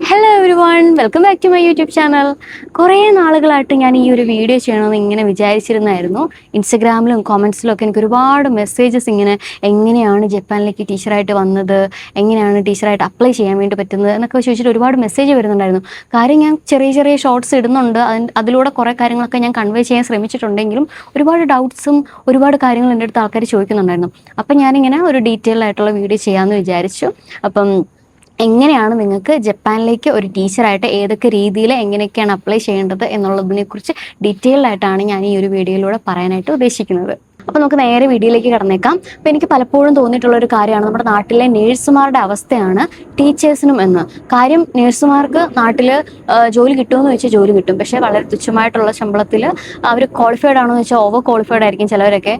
Hello everyone, welcome back to my YouTube channel. കുറേ നാളുകളായിട്ട് ഞാൻ ഈ ഒരു വീഡിയോ ചെയ്യണമെന്ന് ഇങ്ങനെ വിചാരിച്ചിരുന്നായിരുന്നു. ഇൻസ്റ്റഗ്രാമിലും കോമൻസിലും ഒക്കെ എനിക്ക് ഒരുപാട് മെസ്സേജസ് ഇങ്ങനെ എങ്ങനെയാണ് ജപ്പാനിലേക്ക് ടീച്ചറായിട്ട് വന്നത്, എങ്ങനെയാണ് ടീച്ചറായിട്ട് അപ്ലൈ ചെയ്യാൻ വേണ്ടി പറ്റുന്നത് എന്നൊക്കെ ചോദിച്ചിട്ട് ഒരുപാട് മെസ്സേജ് വരുന്നുണ്ടായിരുന്നു. കാര്യം ഞാൻ ചെറിയ ചെറിയ ഷോർട്സ് ഇടുന്നുണ്ട്, അതിലൂടെ കുറേ കാര്യങ്ങളൊക്കെ ഞാൻ കൺവേ ചെയ്യാൻ ശ്രമിച്ചിട്ടുണ്ടെങ്കിലും ഒരുപാട് ഡൗട്ട്സും ഒരുപാട് കാര്യങ്ങൾ എൻ്റെ അടുത്ത് ആൾക്കാർ ചോദിക്കുന്നുണ്ടായിരുന്നു. അപ്പം ഞാനിങ്ങനെ ഒരു ഡീറ്റെയിൽ ആയിട്ടുള്ള വീഡിയോ ചെയ്യാമെന്ന് വിചാരിച്ചു. അപ്പം എങ്ങനെയാണ് നിങ്ങൾക്ക് ജപ്പാനിലേക്ക് ഒരു ടീച്ചറായിട്ട് ഏതൊക്കെ രീതിയിൽ എങ്ങനെയൊക്കെയാണ് അപ്ലൈ ചെയ്യേണ്ടത് എന്നുള്ളതിനെക്കുറിച്ച് ഡീറ്റെയിൽഡ് ആയിട്ടാണ് ഞാൻ ഈ ഒരു വീഡിയോയിലൂടെ പറയാനായിട്ട് ഉദ്ദേശിക്കുന്നത്. അപ്പോൾ നമുക്ക് നേരെ വീഡിയോയിലേക്ക് കടന്നേക്കാം. അപ്പോൾ എനിക്ക് പലപ്പോഴും തോന്നിയിട്ടുള്ള ഒരു കാര്യമാണ് നമ്മുടെ നാട്ടിലെ നേഴ്സുമാരുടെ അവസ്ഥയാണ് ടീച്ചേഴ്സിനും എന്ന്. കാര്യം നേഴ്സുമാർക്ക് നാട്ടിൽ ജോലി കിട്ടുമെന്ന് വെച്ചാൽ ജോലി കിട്ടും, പക്ഷേ വളരെ തുച്ഛമായിട്ടുള്ള ശമ്പളത്തിൽ. അവർ ക്വാളിഫൈഡ് ആണെന്ന് വെച്ചാൽ ഓവർ ക്വാളിഫൈഡ് ആയിരിക്കും ചിലവരൊക്കെ,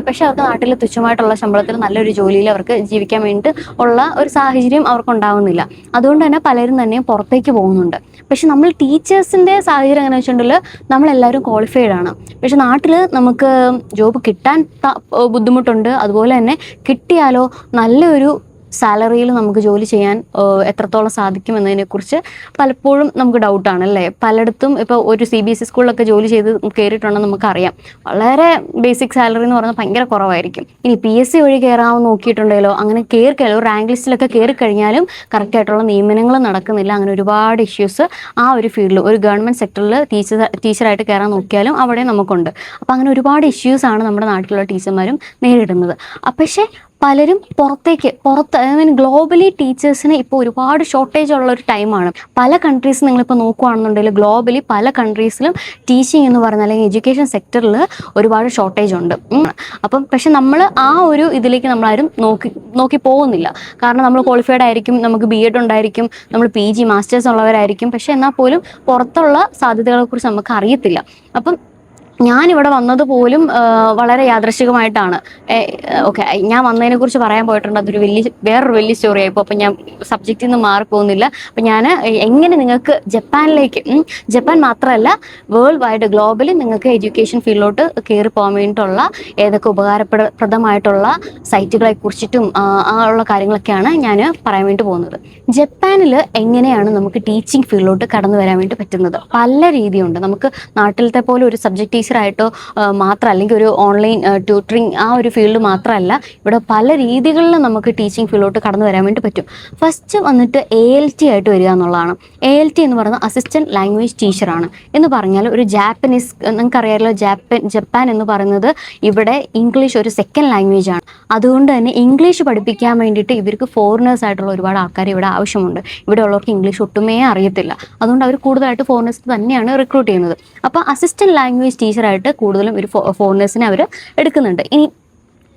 പക്ഷേ അവർക്ക് നാട്ടിൽ തുച്ഛമായിട്ടുള്ള ശമ്പളത്തിൽ നല്ലൊരു ജോലിയിൽ അവർക്ക് ജീവിക്കാൻ വേണ്ടിയിട്ട് ഉള്ള ഒരു സാഹചര്യം അവർക്കുണ്ടാവുന്നില്ല. അതുകൊണ്ട് തന്നെ പലരും തന്നെ പുറത്തേക്ക് പോകുന്നുണ്ട്. പക്ഷെ നമ്മൾ ടീച്ചേഴ്സിൻ്റെ സാഹചര്യം എങ്ങനെ വെച്ചിട്ടുണ്ടെങ്കിൽ നമ്മളെല്ലാവരും ക്വാളിഫൈഡ് ആണ്, പക്ഷെ നാട്ടിൽ നമുക്ക് ജോബ് കിട്ടാൻ ബുദ്ധിമുട്ടുണ്ട്. അതുപോലെ തന്നെ കിട്ടിയാലോ നല്ലൊരു സാലറിയിൽ നമുക്ക് ജോലി ചെയ്യാൻ എത്രത്തോളം സാധിക്കും എന്നതിനെക്കുറിച്ച് പലപ്പോഴും നമുക്ക് ഡൗട്ടാണ് അല്ലേ. പലയിടത്തും ഇപ്പോൾ ഒരു CBSE സ്കൂളിലൊക്കെ ജോലി ചെയ്ത് കയറിയിട്ടുണ്ടെന്ന് നമുക്കറിയാം, വളരെ ബേസിക് സാലറി എന്ന് പറഞ്ഞാൽ ഭയങ്കര കുറവായിരിക്കും. ഇനി PSC വഴി കയറാമെന്ന് നോക്കിയിട്ടുണ്ടെങ്കിലോ അങ്ങനെ കയറിക്കഴിഞ്ഞാലോ റാങ്ക് ലിസ്റ്റിലൊക്കെ കയറി കഴിഞ്ഞാലും കറക്റ്റായിട്ടുള്ള നിയമനങ്ങൾ നടക്കുന്നില്ല. അങ്ങനെ ഒരുപാട് ഇഷ്യൂസ് ആ ഒരു ഫീൽഡിൽ, ഒരു ഗവൺമെൻറ് സെക്ടറിൽ ടീച്ചറായിട്ട് കയറാൻ നോക്കിയാലും അവിടെ നമുക്കുണ്ട്. അപ്പോൾ അങ്ങനെ ഒരുപാട് ഇഷ്യൂസാണ് നമ്മുടെ നാട്ടിലുള്ള ടീച്ചർമാരും നേരിടുന്നത്. പക്ഷേ പലരും പുറത്ത് ഐ മീൻ ഗ്ലോബലി ടീച്ചേഴ്സിന് ഇപ്പോൾ ഒരുപാട് ഷോർട്ടേജ് ഉള്ള ഒരു ടൈമാണ്. പല കൺട്രീസ് നിങ്ങളിപ്പോൾ നോക്കുകയാണെന്നുണ്ടെങ്കിൽ ഗ്ലോബലി പല കൺട്രീസിലും ടീച്ചിങ് എന്ന് പറഞ്ഞാൽ അല്ലെങ്കിൽ എഡ്യൂക്കേഷൻ സെക്ടറിൽ ഒരുപാട് ഷോർട്ടേജ് ഉണ്ട്. അപ്പം പക്ഷെ നമ്മൾ ആ ഒരു ഇതിലേക്ക് നമ്മളാരും നോക്കി പോകുന്നില്ല. കാരണം നമ്മൾ ക്വാളിഫൈഡ് ആയിരിക്കും, നമുക്ക് BEd ഉണ്ടായിരിക്കും, നമ്മൾ PG മാസ്റ്റേഴ്സ് ഉള്ളവരായിരിക്കും, പക്ഷെ എന്നാൽ പോലും പുറത്തുള്ള സാധ്യതകളെക്കുറിച്ച് നമുക്ക് അറിയത്തില്ല. അപ്പം ഞാനിവിടെ വന്നത് പോലും വളരെ യാദൃശ്ചികമായിട്ടാണ്. ഓക്കെ, ഞാൻ വന്നതിനെ കുറിച്ച് പറയാൻ പോയിട്ടുണ്ട്, അതൊരു വേറൊരു വലിയ സ്റ്റോറി ആയിപ്പോൾ. അപ്പം ഞാൻ സബ്ജക്റ്റിൽ നിന്ന് മാറിപ്പോകുന്നില്ല. അപ്പം ഞാൻ എങ്ങനെ നിങ്ങൾക്ക് ജപ്പാൻ മാത്രമല്ല വേൾഡ് വൈഡ് ഗ്ലോബലി നിങ്ങൾക്ക് എഡ്യൂക്കേഷൻ ഫീൽഡിലോട്ട് കയറി പോകാൻ വേണ്ടിയിട്ടുള്ള ഏതൊക്കെ ഉപകാരപ്രദമായിട്ടുള്ള സൈറ്റുകളെ കുറിച്ചിട്ടും ഉള്ള കാര്യങ്ങളൊക്കെയാണ് ഞാൻ പറയാൻ വേണ്ടി പോകുന്നത്. ജപ്പാനിൽ എങ്ങനെയാണ് നമുക്ക് ടീച്ചിങ് ഫീൽഡിലോട്ട് കടന്നു വരാൻ വേണ്ടി പറ്റുന്നത്? പല രീതിയുണ്ട്. നമുക്ക് നാട്ടിലത്തെ പോലെ ഒരു സബ്ജക്ട് ടീച്ചറായിട്ടോ മാത്രം, അല്ലെങ്കിൽ ഒരു ഓൺലൈൻ ട്യൂട്ടറിങ് ആ ഒരു ഫീൽഡ് മാത്രമല്ല, ഇവിടെ പല രീതികളിലും നമുക്ക് ടീച്ചിങ് ഫീൽഡിലോട്ട് കടന്നു വരാൻ വേണ്ടി പറ്റും. ഫസ്റ്റ് വന്നിട്ട് ALT ആയിട്ട് വരിക എന്നുള്ളതാണ്. ALT എന്ന് പറയുന്നത് അസിസ്റ്റൻറ്റ് ലാംഗ്വേജ് ടീച്ചറാണ്. എന്ന് പറഞ്ഞാൽ ഒരു ജാപ്പനീസ്, നിങ്ങൾക്കറിയാമല്ലോ ജപ്പാൻ എന്ന് പറയുന്നത് ഇവിടെ ഇംഗ്ലീഷ് ഒരു സെക്കൻഡ് ലാംഗ്വേജ് ആണ്. അതുകൊണ്ട് തന്നെ ഇംഗ്ലീഷ് പഠിപ്പിക്കാൻ വേണ്ടിയിട്ട് ഇവർക്ക് ഫോറിനേഴ്സ് ആയിട്ടുള്ള ഒരുപാട് ആൾക്കാർ ഇവിടെ ആവശ്യമുണ്ട്. ഇവിടെ ഉള്ളവർക്ക് ഇംഗ്ലീഷ് ഒട്ടുമേ അറിയത്തില്ല. അതുകൊണ്ട് അവർ കൂടുതലായിട്ട് ഫോറിനേഴ്സ് തന്നെയാണ് റിക്രൂട്ട് ചെയ്യുന്നത്. അപ്പോൾ അസിസ്റ്റൻറ്റ് ലാംഗ്വേജ് ടീച്ചറായിട്ട് കൂടുതലും ഒരു ഫോറിനേഴ്സിനെ അവർ എടുക്കുന്നുണ്ട്. ഇനി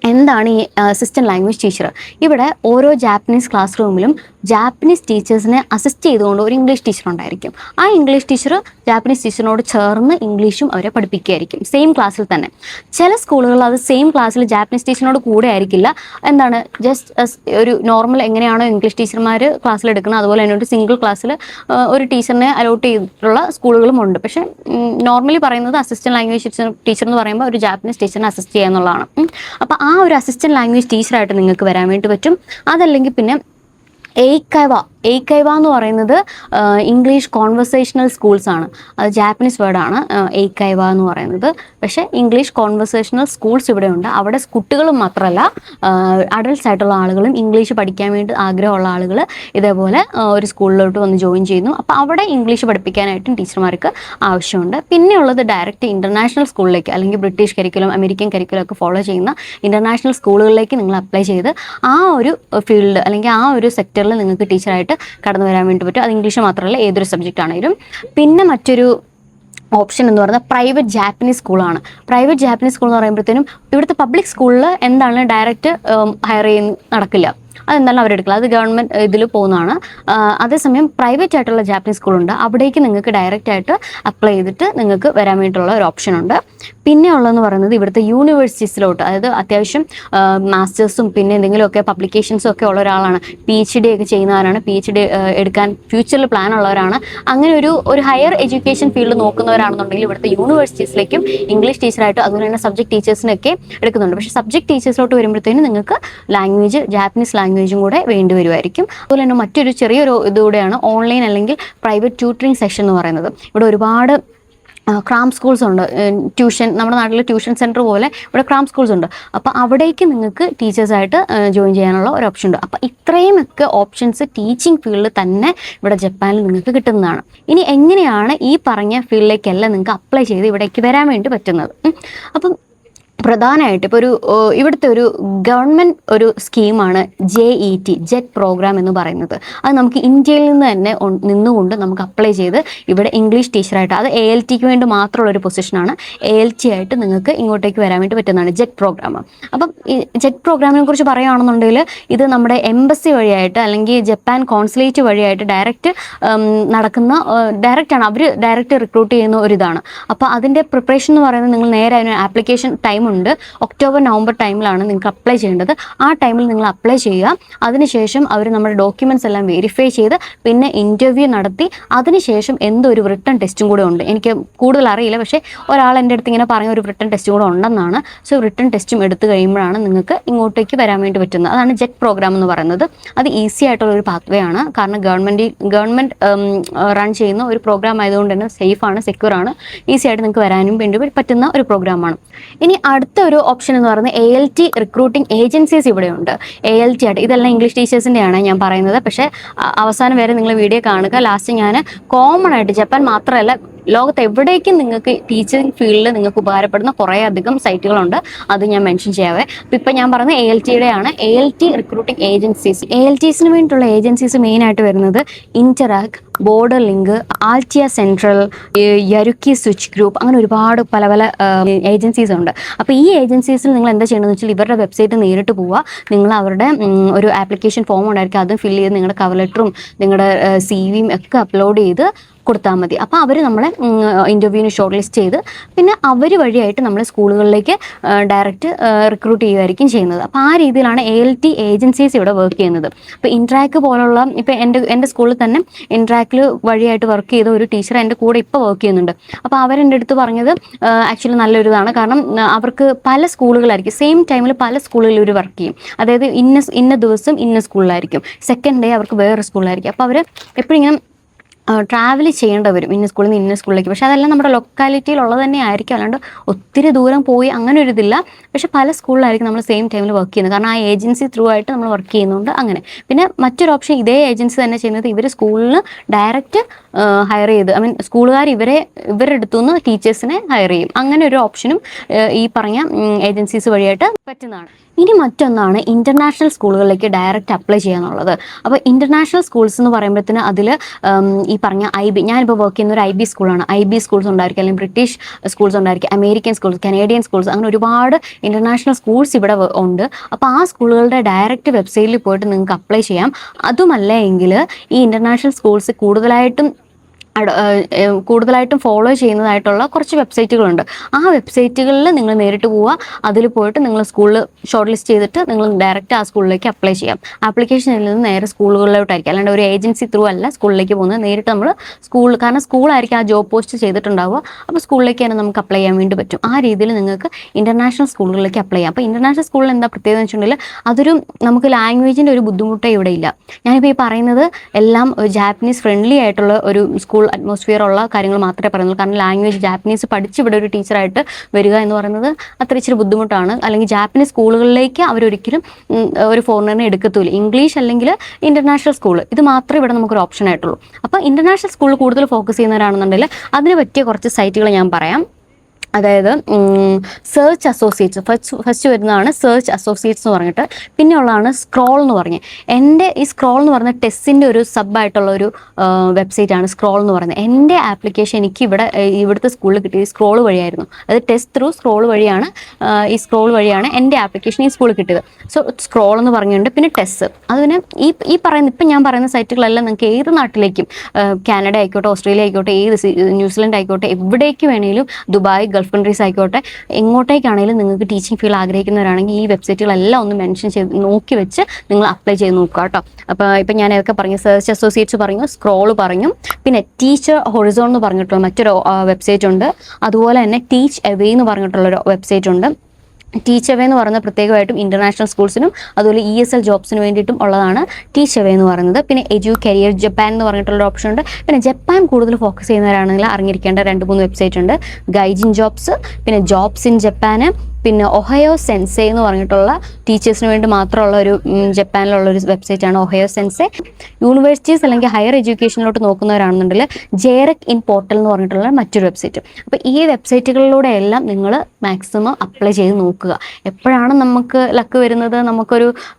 എന്താണ് ഈ അസിസ്റ്റൻറ്റ് ലാംഗ്വേജ് ടീച്ചർ? ഇവിടെ ഓരോ ജാപ്പനീസ് ക്ലാസ് റൂമിലും ജാപ്പനീസ് ടീച്ചേഴ്സിനെ അസിസ്റ്റ് ചെയ്തുകൊണ്ട് ഒരു ഇംഗ്ലീഷ് ടീച്ചർ ഉണ്ടായിരിക്കും. ആ ഇംഗ്ലീഷ് ടീച്ചർ ജാപ്പനീസ് ടീച്ചറിനോട് ചേർന്ന് ഇംഗ്ലീഷും അവരെ പഠിപ്പിക്കുകയായിരിക്കും, സെയിം ക്ലാസ്സിൽ തന്നെ. ചില സ്കൂളുകളിൽ അത് സെയിം ക്ലാസ്സിൽ ജാപ്പനീസ് ടീച്ചറിനോട് കൂടെ ആയിരിക്കില്ല. എന്താണ്, ജസ്റ്റ് ഒരു നോർമൽ എങ്ങനെയാണോ ഇംഗ്ലീഷ് ടീച്ചർമാർ ക്ലാസ്സിൽ എടുക്കുന്നത് അതുപോലെ തന്നെ ഒരു സിംഗിൾ ക്ലാസ്സിൽ ഒരു ടീച്ചറിനെ അലോട്ട് ചെയ്തിട്ടുള്ള സ്കൂളുകളും ഉണ്ട്. പക്ഷേ നോർമലി പറയുന്നത് അസിസ്റ്റൻറ്റ് ലാംഗ്വേജ് ടീച്ചർ എന്ന് പറയുമ്പോൾ ഒരു ജാപ്പനീസ് ടീച്ചറിനെ അസിസ്റ്റ് ചെയ്യുക എന്നുള്ളതാണ്. അപ്പോൾ ആ ഒരു അസിസ്റ്റൻറ്റ് ലാംഗ്വേജ് ടീച്ചറായിട്ട് നിങ്ങൾക്ക് വരാൻ വേണ്ടി പറ്റും. അതല്ലെങ്കിൽ പിന്നെ എയ്ക്കൈവ എന്ന് പറയുന്നത് ഇംഗ്ലീഷ് കോൺവെർസേഷണൽ സ്കൂൾസ് ആണ്. അത് ജാപ്പനീസ് വേർഡാണ് എയ്ക്കൈവ എന്ന് പറയുന്നത്. പക്ഷേ ഇംഗ്ലീഷ് കോൺവെർസേഷണൽ സ്കൂൾസ് ഇവിടെ ഉണ്ട്. അവിടെ കുട്ടികളും മാത്രമല്ല അഡൾട്ട്സ് ആയിട്ടുള്ള ആളുകളും ഇംഗ്ലീഷ് പഠിക്കാൻ വേണ്ടി ആഗ്രഹമുള്ള ആളുകൾ ഇതേപോലെ ഒരു സ്കൂളിലോട്ട് വന്ന് ജോയിൻ ചെയ്യുന്നു. അപ്പോൾ അവിടെ ഇംഗ്ലീഷ് പഠിപ്പിക്കാനായിട്ടും ടീച്ചർമാർക്ക് ആവശ്യമുണ്ട്. പിന്നെയുള്ളത് ഡയറക്റ്റ് ഇൻ്റർനാഷണൽ സ്കൂളിലേക്ക്, അല്ലെങ്കിൽ ബ്രിട്ടീഷ് കരിക്കുലം, അമേരിക്കൻ കരിക്കുലം ഒക്കെ ഫോളോ ചെയ്യുന്ന ഇൻ്റർനാഷണൽ സ്കൂളുകളിലേക്ക് നിങ്ങൾ അപ്ലൈ ചെയ്ത് ആ ഒരു ഫീൽഡ് അല്ലെങ്കിൽ ആ ഒരു സെക്ടറിൽ നിങ്ങൾക്ക് ടീച്ചറായിട്ട് കടന്നു വരാൻ വേണ്ടി പറ്റും. അത് ഇംഗ്ലീഷ് മാത്രമല്ല ഏതൊരു സബ്ജക്റ്റ് ആണെങ്കിലും. പിന്നെ മറ്റൊരു ഓപ്ഷൻ എന്ന് പറയുന്നത് പ്രൈവറ്റ് ജാപ്പനീസ് സ്കൂളാണ്. പ്രൈവറ്റ് ജാപ്പനീസ് സ്കൂൾ എന്ന് പറയുമ്പോഴത്തേനും ഇവിടുത്തെ പബ്ലിക് സ്കൂളിൽ എന്താണ് ഡയറക്റ്റ് ഹയർ നടക്കില്ല, അതെന്താണ് അവരെടുക്കില്ല, അത് ഗവൺമെൻറ് ഇതിൽ പോകുന്നതാണ്. അതേസമയം പ്രൈവറ്റ് ആയിട്ടുള്ള ജാപ്പനീസ് സ്കൂളുണ്ട്, അവിടേക്ക് നിങ്ങൾക്ക് ഡയറക്റ്റ് ആയിട്ട് അപ്ലൈ ചെയ്തിട്ട് നിങ്ങൾക്ക് വരാൻ വേണ്ടിയിട്ടുള്ള ഒരു ഓപ്ഷൻ ഉണ്ട്. പിന്നെ ഉള്ളതെന്ന് പറയുന്നത് ഇവിടുത്തെ യൂണിവേഴ്സിറ്റീസിലോട്ട്, അതായത് അത്യാവശ്യം മാസ്റ്റേഴ്സും പിന്നെ എന്തെങ്കിലുമൊക്കെ പബ്ലിക്കേഷൻസും ഒക്കെ ഉള്ള ഒരാളാണ്, PhD ഒക്കെ ചെയ്യുന്നവരാണ്, PhD എടുക്കാൻ ഫ്യൂച്ചറിൽ പ്ലാൻ ഉള്ളവരാണ്, അങ്ങനെ ഒരു ഹയർ എഡ്യൂക്കേഷൻ ഫീൽഡ് നോക്കുന്നവരാണെന്നുണ്ടെങ്കിൽ ഇവിടുത്തെ യൂണിവേഴ്സിറ്റീസിലേക്കും ഇംഗ്ലീഷ് ടീച്ചറായിട്ട് അതുപോലെ തന്നെ സബ്ജക്ട് ടീച്ചേഴ്സിനൊക്കെ എടുക്കുന്നുണ്ട്. പക്ഷേ സബ്ജക്ട് ടീച്ചേഴ്സിലോട്ട് വരുമ്പോഴത്തേനും നിങ്ങൾക്ക് ജാപ്പനീസ് ലാംഗ്വേജും കൂടെ വേണ്ടി വരുമായിരിക്കും. അതുപോലെ തന്നെ മറ്റൊരു ചെറിയൊരു ഇതുകൂടെയാണ് ഓൺലൈൻ അല്ലെങ്കിൽ പ്രൈവറ്റ് ട്യൂട്ടറിങ് സെഷൻ എന്ന് പറയുന്നത്. ഇവിടെ ഒരുപാട് ക്രാം സ്കൂൾസ് ഉണ്ട്. ട്യൂഷൻ, നമ്മുടെ നാട്ടിൽ ട്യൂഷൻ സെൻറ്റർ പോലെ ഇവിടെ ക്രാം സ്കൂൾസ് ഉണ്ട്. അപ്പോൾ അവിടേക്ക് നിങ്ങൾക്ക് ടീച്ചേഴ്സായിട്ട് ജോയിൻ ചെയ്യാനുള്ള ഒരു ഓപ്ഷൻ ഉണ്ട്. അപ്പോൾ ഇത്രയുമൊക്കെ ഓപ്ഷൻസ് ടീച്ചിങ് ഫീൽഡിൽ തന്നെ ഇവിടെ ജപ്പാനിൽ നിങ്ങൾക്ക് കിട്ടുന്നതാണ്. ഇനി എങ്ങനെയാണ് ഈ പറഞ്ഞ ഫീൽഡിലേക്കെല്ലാം നിങ്ങൾക്ക് അപ്ലൈ ചെയ്ത് ഇവിടേക്ക് വരാൻ വേണ്ടി പറ്റുന്നത്? അപ്പം പ്രധാനമായിട്ട് ഇപ്പോൾ ഇവിടുത്തെ ഒരു ഗവൺമെൻറ് ഒരു സ്കീമാണ് JET, ജെറ്റ് പ്രോഗ്രാം എന്ന് പറയുന്നത്. അത് നമുക്ക് ഇന്ത്യയിൽ നിന്ന് തന്നെ നിന്നുകൊണ്ട് നമുക്ക് അപ്ലൈ ചെയ്ത് ഇവിടെ ഇംഗ്ലീഷ് ടീച്ചറായിട്ട്, അത് ALTക്ക് വേണ്ടി മാത്രമുള്ള ഒരു പൊസിഷനാണ്. ALT ആയിട്ട് നിങ്ങൾക്ക് ഇങ്ങോട്ടേക്ക് വരാൻ വേണ്ടി പറ്റുന്നതാണ് ജെറ്റ് പ്രോഗ്രാം. അപ്പം ഈ ജെറ്റ് പ്രോഗ്രാമിനെ കുറിച്ച് പറയുകയാണെന്നുണ്ടെങ്കിൽ ഇത് നമ്മുടെ എംബസി വഴിയായിട്ട് അല്ലെങ്കിൽ ജപ്പാൻ കോൺസുലേറ്റ് വഴിയായിട്ട് ഡയറക്റ്റ് നടക്കുന്ന, ഡയറക്റ്റാണ് അവർ ഡയറക്റ്റ് റിക്രൂട്ട് ചെയ്യുന്ന ഒരിതാണ്. അപ്പോൾ അതിൻ്റെ പ്രിപ്പറേഷൻ എന്ന് പറയുന്നത് നിങ്ങൾ നേരെ അതിന് ആപ്ലിക്കേഷൻ ടൈം ഉണ്ട്. ഒക്ടോബർ നവംബർ ടൈമിലാണ് നിങ്ങൾക്ക് അപ്ലൈ ചെയ്യേണ്ടത്. ആ ടൈമിൽ നിങ്ങൾ അപ്ലൈ ചെയ്യുക. അതിനുശേഷം അവർ നമ്മുടെ ഡോക്യുമെൻറ്റ്സ് എല്ലാം വെരിഫൈ ചെയ്ത് പിന്നെ ഇൻ്റർവ്യൂ നടത്തി അതിനുശേഷം ഒരു റിട്ടൺ ടെസ്റ്റും കൂടെ ഉണ്ട്. എനിക്ക് കൂടുതൽ അറിയില്ല, പക്ഷേ ഒരാൾ എൻ്റെ അടുത്ത് ഇങ്ങനെ പറഞ്ഞ ഒരു റിട്ടൺ ടെസ്റ്റും കൂടെ ഉണ്ടെന്നാണ്. സോ റിട്ടൺ ടെസ്റ്റും എടുത്തു കഴിയുമ്പോഴാണ് നിങ്ങൾക്ക് ഇങ്ങോട്ടേക്ക് വരാൻ വേണ്ടി പറ്റുന്നത്. അതാണ് ജെറ്റ് പ്രോഗ്രാം എന്ന് പറയുന്നത്. അത് ഈസി ആയിട്ടുള്ള ഒരു പാത്വേ ആണ്. കാരണം ഗവൺമെൻറ് റൺ ചെയ്യുന്ന ഒരു പ്രോഗ്രാം ആയതുകൊണ്ട് തന്നെ സേഫാണ്, സെക്യൂറാണ്, ഈസി ആയിട്ട് നിങ്ങൾക്ക് വരാനും വേണ്ടി പറ്റുന്ന ഒരു പ്രോഗ്രാമാണ്. ഇനി അടുത്ത ഒരു ഓപ്ഷൻ എന്ന് പറയുന്നത് ALT റിക്രൂട്ടിംഗ് ഏജൻസീസ് ഇവിടെയുണ്ട്. ALT ആയിട്ട് ഇതെല്ലാം ഇംഗ്ലീഷ് ടീച്ചേഴ്സിൻ്റെയാണ് ഞാൻ പറയുന്നത്. പക്ഷേ അവസാനം വരെ നിങ്ങൾ വീഡിയോ കാണുക. ലാസ്റ്റ് ഞാൻ കോമൺ ആയിട്ട് ജപ്പാൻ മാത്രമല്ല ലോകത്ത് എവിടേക്കും നിങ്ങൾക്ക് ടീച്ചിങ് ഫീൽഡിൽ നിങ്ങൾക്ക് ഉപകാരപ്പെടുന്ന കുറേ അധികം സൈറ്റുകളുണ്ട്. അത് ഞാൻ മെൻഷൻ ചെയ്യാവേ. അപ്പോൾ ഇപ്പം ഞാൻ പറയുന്നത് ALTയുടെയാണ്. ALT recruiting agencies. ALTസിന് വേണ്ടിയിട്ടുള്ള ഏജൻസീസ് മെയിനായിട്ട് വരുന്നത് Interact, Border Link, Altia Central, Yaruki Switch Group, അങ്ങനെ ഒരുപാട് പല പല ഏജൻസീസ് ഉണ്ട്. അപ്പോൾ ഈ ഏജൻസീസിൽ നിങ്ങൾ എന്താ ചെയ്യണമെന്ന് വെച്ചാൽ ഇവരുടെ വെബ്സൈറ്റ് നേരിട്ട് പോവുക. നിങ്ങൾ അവരുടെ ഒരു ആപ്ലിക്കേഷൻ ഫോം ഉണ്ടായിരിക്കും, അതും ഫില്ല് ചെയ്ത് നിങ്ങളുടെ കവർ ലെറ്ററും നിങ്ങളുടെ CVയും ഒക്കെ അപ്ലോഡ് ചെയ്ത് കൊടുത്താൽ മതി. അപ്പോൾ അവർ നമ്മളെ ഇൻ്റർവ്യൂവിന് ഷോർട്ട് ലിസ്റ്റ് ചെയ്ത് പിന്നെ അവർ വഴിയായിട്ട് നമ്മൾ സ്കൂളുകളിലേക്ക് ഡയറക്റ്റ് റിക്രൂട്ട് ചെയ്യുകയായിരിക്കും ചെയ്യുന്നത്. അപ്പോൾ ആ രീതിയിലാണ് ALT ഏജൻസീസ് ഇവിടെ വർക്ക് ചെയ്യുന്നത്. ഇപ്പോൾ ഇൻട്രാക്ക് പോലുള്ള, ഇപ്പോൾ എൻ്റെ സ്കൂളിൽ തന്നെ ഇൻട്രാക്കിൽ വഴിയായിട്ട് വർക്ക് ചെയ്ത ഒരു ടീച്ചർ എൻ്റെ കൂടെ ഇപ്പോൾ വർക്ക് ചെയ്യുന്നുണ്ട്. അപ്പോൾ അവരെൻ്റെ അടുത്ത് പറഞ്ഞത് ആക്ച്വലി നല്ലൊരു ഇതാണ്. കാരണം അവർക്ക് പല സ്കൂളുകളായിരിക്കും, സെയിം ടൈമിൽ പല സ്കൂളുകളിൽ ഒരു വർക്ക് ചെയ്യും. അതായത് ഇന്ന ദിവസം ഇന്ന സ്കൂളിലായിരിക്കും, സെക്കൻഡ് ഡേ അവർക്ക് വേറെ സ്കൂളിലായിരിക്കും. അപ്പോൾ അവർ എപ്പോഴും ഇങ്ങനെ ട്രാവൽ ചെയ്യേണ്ടി വരും ഇന്ന സ്കൂളിൽ നിന്ന് ഇന്ന സ്കൂളിലേക്ക്. പക്ഷേ അതെല്ലാം നമ്മുടെ ലൊക്കാലിറ്റിയിലുള്ളത് തന്നെ ആയിരിക്കും, അല്ലാണ്ട് ഒത്തിരി ദൂരം പോയി അങ്ങനെ ഒരു ഇതില്ല. പക്ഷേ പല സ്കൂളിലായിരിക്കും നമ്മൾ സെയിം ടൈമിൽ വർക്ക് ചെയ്യുന്നത്. കാരണം ആ ഏജൻസി ത്രൂ ആയിട്ട് നമ്മൾ വർക്ക് ചെയ്യുന്നുണ്ട്. അങ്ങനെ പിന്നെ മറ്റൊരു ഓപ്ഷൻ ഇതേ ഏജൻസി തന്നെ ചെയ്യുന്നത്, ഇവർ സ്കൂളിന് ഡയറക്റ്റ് ഹയർ ചെയ്ത്, സ്കൂളുകാർ ഇവരുടെ അടുത്തുനിന്ന് ടീച്ചേഴ്സിനെ ഹയർ ചെയ്യും. അങ്ങനെ ഒരു ഓപ്ഷനും ഈ പറഞ്ഞ ഏജൻസീസ് വഴിയായിട്ട് പറ്റുന്നതാണ്. ഇനി മറ്റൊന്നാണ് ഇൻ്റർനാഷണൽ സ്കൂളുകളിലേക്ക് ഡയറക്റ്റ് അപ്ലൈ ചെയ്യാന്നുള്ളത്. അപ്പോൾ ഇൻ്റർനാഷണൽ സ്കൂൾസ് എന്ന് പറയുമ്പോഴത്തേന് അതിൽ ഈ പറഞ്ഞ IB, ഞാനിപ്പോൾ വർക്ക് ചെയ്യുന്ന ഒരു IB സ്കൂളാണ്. IB സ്കൂൾസ് ഉണ്ടായിരിക്കും, അല്ലെങ്കിൽ ബ്രിട്ടീഷ് സ്കൂൾസ് ഉണ്ടായിരിക്കും, അമേരിക്കൻ സ്കൂൾസ്, കനേഡിയൻ സ്കൂൾസ്, അങ്ങനെ ഒരുപാട് ഇൻ്റർനാഷണൽ സ്കൂൾസ് ഇവിടെ ഉണ്ട്. അപ്പോൾ ആ സ്കൂളുകളുടെ ഡയറക്റ്റ് വെബ്സൈറ്റിൽ പോയിട്ട് നിങ്ങൾക്ക് അപ്ലൈ ചെയ്യാം. അതുമല്ല എങ്കിൽ ഈ ഇൻ്റർനാഷണൽ സ്കൂൾസ് കൂടുതലായിട്ടും ഫോളോ ചെയ്യുന്നതായിട്ടുള്ള കുറച്ച് വെബ്സൈറ്റുകളുണ്ട്. ആ വെബ്സൈറ്റുകളിൽ നിങ്ങൾ നേരിട്ട് പോവുക. അതിൽ പോയിട്ട് നിങ്ങൾ സ്കൂളിൽ ഷോർട്ട് ലിസ്റ്റ് ചെയ്തിട്ട് നിങ്ങൾ ഡയറക്റ്റ് ആ സ്കൂളിലേക്ക് അപ്ലൈ ചെയ്യാം. ആപ്ലിക്കേഷനിൽ നിന്ന് നേരെ സ്കൂളുകളിലോട്ടായിരിക്കും, അല്ലാണ്ട് ഒരു ഏജൻസി ത്രൂ അല്ല സ്കൂളിലേക്ക് പോകുന്നത്. നേരിട്ട് നമ്മൾ കാരണം സ്കൂളായിരിക്കും ആ ജോബ് പോസ്റ്റ് ചെയ്തിട്ടുണ്ടാവുക. അപ്പോൾ സ്കൂളിലേക്ക് തന്നെ നമുക്ക് അപ്ലൈ ചെയ്യാൻ വേണ്ടി പറ്റും. ആ രീതിയിൽ നിങ്ങൾക്ക് ഇൻ്റർനാഷണൽ സ്കൂളുകളിലേക്ക് അപ്ലൈ ചെയ്യാം. അപ്പോൾ ഇൻ്റർനാഷണൽ സ്കൂളിൽ എന്താ പ്രത്യേകത എന്ന് വെച്ചിട്ടുണ്ടെങ്കിൽ നമുക്ക് ലാംഗ്വേജിൻ്റെ ഒരു ബുദ്ധിമുട്ടേ ഇവിടെ ഇല്ല. ഞാനിപ്പോൾ ഈ പറയുന്നത് എല്ലാം ജാപ്പനീസ് ഫ്രണ്ട്ലി ആയിട്ടുള്ള ഒരു സ്കൂൾ അറ്റ്മോസ്ഫിയർ ഉള്ള കാര്യങ്ങൾ മാത്രമേ പറയുന്നുള്ളൂ. കാരണം ലാംഗ്വേജ് ജാപ്പനീസ് പഠിച്ച് ഇവിടെ ഒരു ടീച്ചറായിട്ട് വരിക എന്ന് പറയുന്നത് അത്ര ഇച്ചിരി ബുദ്ധിമുട്ടാണ്. അല്ലെങ്കിൽ ജാപ്പനീസ് സ്കൂളുകളിലേക്ക് അവരൊരിക്കലും ഒരു ഫോറിനറിനെ എടുക്കത്തില്ല. ഇംഗ്ലീഷ് അല്ലെങ്കിൽ ഇൻ്റർനാഷണൽ സ്കൂൾ, ഇത് മാത്രമേ ഇവിടെ നമുക്കൊരു ഓപ്ഷൻ ആയിട്ടുള്ളൂ. അപ്പോൾ ഇൻ്റർനാഷണൽ സ്കൂളിൽ കൂടുതൽ ഫോക്കസ് ചെയ്യുന്നവരാണെന്നുണ്ടെങ്കിൽ അതിന് പറ്റിയ കുറച്ച് സൈറ്റുകൾ ഞാൻ പറയാം. അതായത് സെർച്ച് അസോസിയേറ്റ്സ്, ഫസ്റ്റ് വരുന്നതാണ് സെർച്ച് അസോസിയേറ്റ്സ് എന്ന് പറഞ്ഞിട്ട്. പിന്നെ ഉള്ളതാണ് സ്ക്രോൾ എന്ന് പറഞ്ഞ്. എൻ്റെ ഈ സ്ക്രോൾ എന്ന് പറഞ്ഞ ടെസ്റ്റിൻ്റെ ഒരു സബ്ബായിട്ടുള്ള ഒരു വെബ്സൈറ്റാണ് സ്ക്രോൾ എന്ന് പറയുന്നത്. എൻ്റെ ആപ്ലിക്കേഷൻ എനിക്ക് ഇവിടുത്തെ സ്കൂളിൽ കിട്ടിയത് സ്ക്രോൾ വഴിയായിരുന്നു. അത് ടെസ്റ്റ് ത്രൂ സ്ക്രോൾ വഴിയാണ്, ഈ സ്ക്രോൾ വഴിയാണ് എൻ്റെ ആപ്ലിക്കേഷൻ ഈ സ്കൂളിൽ കിട്ടിയത്. സോ സ്ക്രോൾ എന്ന് പറഞ്ഞുകൊണ്ട് പിന്നെ ടെസ്റ്റ്. അതിന് ഇപ്പം ഞാൻ പറയുന്ന സൈറ്റുകളെല്ലാം നിങ്ങൾക്ക് ഏത് നാട്ടിലേക്കും, കാനഡ ആയിക്കോട്ടെ, ഓസ്ട്രേലിയ ആയിക്കോട്ടെ, ന്യൂസിലൻഡ് ആയിക്കോട്ടെ, എവിടേക്ക് വേണമെങ്കിലും, ദുബായ്, ഗൾഫ് കൺട്രീസ് ആയിക്കോട്ടെ, എങ്ങോട്ടേക്കാണെങ്കിലും നിങ്ങൾക്ക് ടീച്ചിങ് ഫീൽഡ് ആഗ്രഹിക്കുന്നവരാണെങ്കിൽ ഈ വെബ്സൈറ്റുകളെല്ലാം ഒന്ന് മെൻഷൻ ചെയ്ത് നോക്കി വെച്ച് നിങ്ങൾ അപ്ലൈ ചെയ്ത് നോക്കുക കേട്ടോ. അപ്പോൾ ഇപ്പം ഞാൻ ഏതൊക്കെ പറഞ്ഞു, സെർച്ച് അസോസിയേറ്റ്സ് പറഞ്ഞു, സ്ക്രോൾ പറഞ്ഞു, പിന്നെ ടീച്ചർ ഹൊറിസോൺ എന്ന് പറഞ്ഞിട്ടുള്ള മറ്റൊരു വെബ്സൈറ്റ് ഉണ്ട്. അതുപോലെ തന്നെ ടീച്ച് എവേ എന്ന് പറഞ്ഞിട്ടുള്ളൊരു വെബ്സൈറ്റ് ഉണ്ട്. ടീച്ച് അവേ എന്ന് പറയുന്നത് പ്രത്യേകമായിട്ടും ഇന്റർനാഷണൽ സ്കൂൾസിനും അതുപോലെ ESL ജോബ്സിന് വേണ്ടിയിട്ടും ഉള്ളതാണ് ടീച്ച് അവേ എന്ന് പറയുന്നത്. പിന്നെ കരിയർ ജപ്പാൻ എന്ന് പറഞ്ഞിട്ടുള്ള ഓപ്ഷൻ ഉണ്ട്. പിന്നെ ജപ്പാൻ കൂടുതൽ ഫോക്കസ് ചെയ്യുന്നവരാണെങ്കിൽ അറിഞ്ഞിരിക്കേണ്ട 2-3 വെബ്സൈറ്റ് ഉണ്ട്. ഗൈജിൻ ജോബ്സ്, പിന്നെ ജോബ്സ് ഇൻ ജപ്പാന്, പിന്നെ ഒഹയോ സെൻസെ എന്ന് പറഞ്ഞിട്ടുള്ള ടീച്ചേഴ്സിന് വേണ്ടി മാത്രമുള്ള ഒരു ജപ്പാനിലുള്ള ഒരു വെബ്സൈറ്റാണ് ഒഹയോ സെൻസെ. യൂണിവേഴ്സിറ്റീസ് അല്ലെങ്കിൽ ഹയർ എഡ്യൂക്കേഷനിലോട്ട് നോക്കുന്നവരാണെന്നുണ്ടെങ്കിൽ ജെറക് ഇൻ പോർട്ടൽ എന്ന് പറഞ്ഞിട്ടുള്ള മറ്റൊരു വെബ്സൈറ്റ്. അപ്പോൾ ഈ വെബ്സൈറ്റുകളിലൂടെ എല്ലാം നിങ്ങൾ മാക്സിമം അപ്ലൈ ചെയ്ത് നോക്കുക. എപ്പോഴാണ് നമുക്ക് ലക്ക് വരുന്നത്,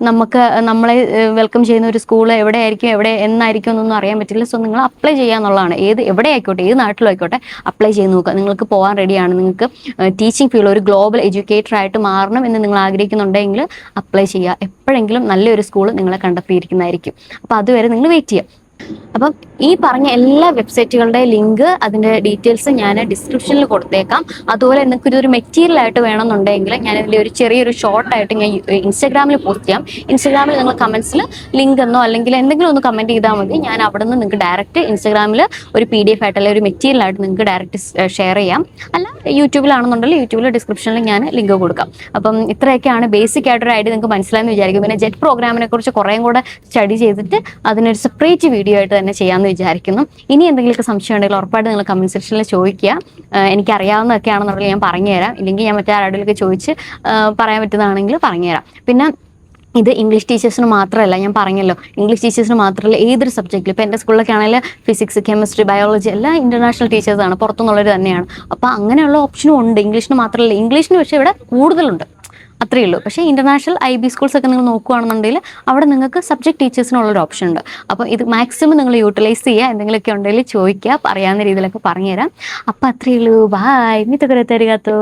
നമുക്ക് നമ്മളെ വെൽക്കം ചെയ്യുന്ന ഒരു സ്കൂൾ എവിടെയായിരിക്കും, എന്നായിരിക്കും എന്നൊന്നും അറിയാൻ പറ്റില്ല. സോ നിങ്ങൾ അപ്ലൈ ചെയ്യുക എന്നുള്ളതാണ്. എവിടെ ആയിക്കോട്ടെ, ഏത് നാട്ടിലും ആയിക്കോട്ടെ അപ്ലൈ ചെയ്ത് നോക്കുക. നിങ്ങൾക്ക് പോകാൻ റെഡിയാണ്, നിങ്ങൾക്ക് ടീച്ചിങ് ഫീൽഡ് ഒരു ഗ്ലോബൽ എഡ്യൂക്കേറ്റർ ആയിട്ട് മാറണം എന്ന് നിങ്ങൾ ആഗ്രഹിക്കുന്നുണ്ടെങ്കിൽ അപ്ലൈ ചെയ്യുക. എപ്പോഴെങ്കിലും നല്ലൊരു സ്കൂൾ നിങ്ങളെ കണ്ടെത്തിയിരിക്കുന്നതായിരിക്കും. അപ്പോൾ അതുവരെ നിങ്ങൾ വെയിറ്റ് ചെയ്യുക. അപ്പം ഈ പറഞ്ഞ എല്ലാ വെബ്സൈറ്റുകളുടെ ലിങ്ക്, അതിൻ്റെ ഡീറ്റെയിൽസ് ഞാൻ ഡിസ്ക്രിപ്ഷനിൽ കൊടുത്തേക്കാം. അതുപോലെ നിങ്ങൾക്ക് ഇതൊരു മെറ്റീരിയൽ ആയിട്ട് വേണമെന്നുണ്ടെങ്കിൽ ഞാൻ ഇതിൻ്റെ ഒരു ചെറിയൊരു ഷോർട്ടായിട്ട് ഞാൻ ഇൻസ്റ്റാഗ്രാമിൽ പോസ്റ്റ് ചെയ്യാം. ഇൻസ്റ്റാഗ്രാമിൽ നിങ്ങൾ കമൻസിൽ ലിങ്ക് എന്നോ അല്ലെങ്കിൽ എന്തെങ്കിലും ഒന്ന് കമൻറ്റ് ചെയ്താൽ മതി. ഞാൻ അവിടെ നിന്ന് നിങ്ങൾക്ക് ഡയറക്റ്റ് ഇൻസ്റ്റാഗ്രാമിൽ ഒരു PDF ആയിട്ട് അല്ലെങ്കിൽ ഒരു മെറ്റീരിയൽ ആയിട്ട് നിങ്ങൾക്ക് ഡയറക്റ്റ് ഷെയർ ചെയ്യാം. അല്ല യൂട്യൂബിലാണെന്നുണ്ടെങ്കിൽ യൂട്യൂബിൽ ഡിസ്ക്രിപ്ഷനിൽ ഞാൻ ലിങ്ക് കൊടുക്കാം. അപ്പം ഇത്രയൊക്കെയാണ് ബേസിക് ആയിട്ടൊരു ഐഡിയ നിങ്ങൾക്ക് മനസ്സിലായെന്ന് വിചാരിക്കും. പിന്നെ ജെറ്റ് പ്രോഗ്രാമിനെ കുറിച്ച് കുറേയും കൂടെ സ്റ്റഡി ചെയ്തിട്ട് അതിനൊരു സെപ്പറേറ്റ് വീഡിയോ ആയിട്ട് തന്നെ ചെയ്യാമെന്ന് വിചാരിക്കുന്നു. ഇനി എന്തെങ്കിലുമൊക്കെ സംശയം ഉണ്ടെങ്കിൽ ഉറപ്പായിട്ട് നിങ്ങൾ കമൻറ്റ് സെക്ഷനിൽ ചോദിക്കുക. എനിക്കറിയാവുന്നതൊക്കെ ആണെന്നുണ്ടെങ്കിൽ ഞാൻ പറഞ്ഞുതരാം. ഇല്ലെങ്കിൽ ഞാൻ മറ്റേ ആരോടെങ്കിലൊക്കെ ചോദിച്ച് പറയാൻ പറ്റുന്നതാണെങ്കിൽ പറഞ്ഞുതരാം. പിന്നെ ഇത് ഇംഗ്ലീഷ് ടീച്ചേഴ്സിന് മാത്രമല്ല, ഞാൻ പറഞ്ഞല്ലോ ഇംഗ്ലീഷ് ടീച്ചേഴ്സിന് മാത്രമല്ല, ഏതൊരു സബ്ജക്റ്റിലും. ഇപ്പോൾ എൻ്റെ സ്കൂളിലൊക്കെ ആണെങ്കിൽ ഫിസിക്സ്, കെമിസ്ട്രി, ബയോളജി എല്ലാം ഇൻ്റർനാഷണൽ ടീച്ചേഴ്സാണ്, പുറത്തുനിന്നുള്ളവർ തന്നെയാണ്. അപ്പോൾ അങ്ങനെയുള്ള ഓപ്ഷനും ഉണ്ട്. ഇംഗ്ലീഷിന് മാത്രമല്ല, ഇംഗ്ലീഷിന് പക്ഷേ ഇവിടെ കൂടുതലുണ്ട്, അത്രയേ ഉള്ളൂ. പക്ഷേ ഇൻ്റർനാഷണൽ IB സ്കൂൾസ് ഒക്കെ നിങ്ങൾ നോക്കുകയാണെന്നുണ്ടെങ്കിൽ അവിടെ നിങ്ങൾക്ക് സബ്ജക്ട് ടീച്ചേഴ്സിനുള്ളൊരു ഓപ്ഷൻ ഉണ്ട്. അപ്പോൾ ഇത് മാക്സിമം നിങ്ങൾ യൂട്ടിലൈസ് ചെയ്യുക. എന്തെങ്കിലുമൊക്കെ ഉണ്ടെങ്കിൽ ചോദിക്കുക, പറയാവുന്ന രീതിയിലൊക്കെ പറഞ്ഞുതരാം. അപ്പോൾ അത്രയേ ഉള്ളൂ. ബായ്. മിത്തക്കുറത്തരികാത്തോ.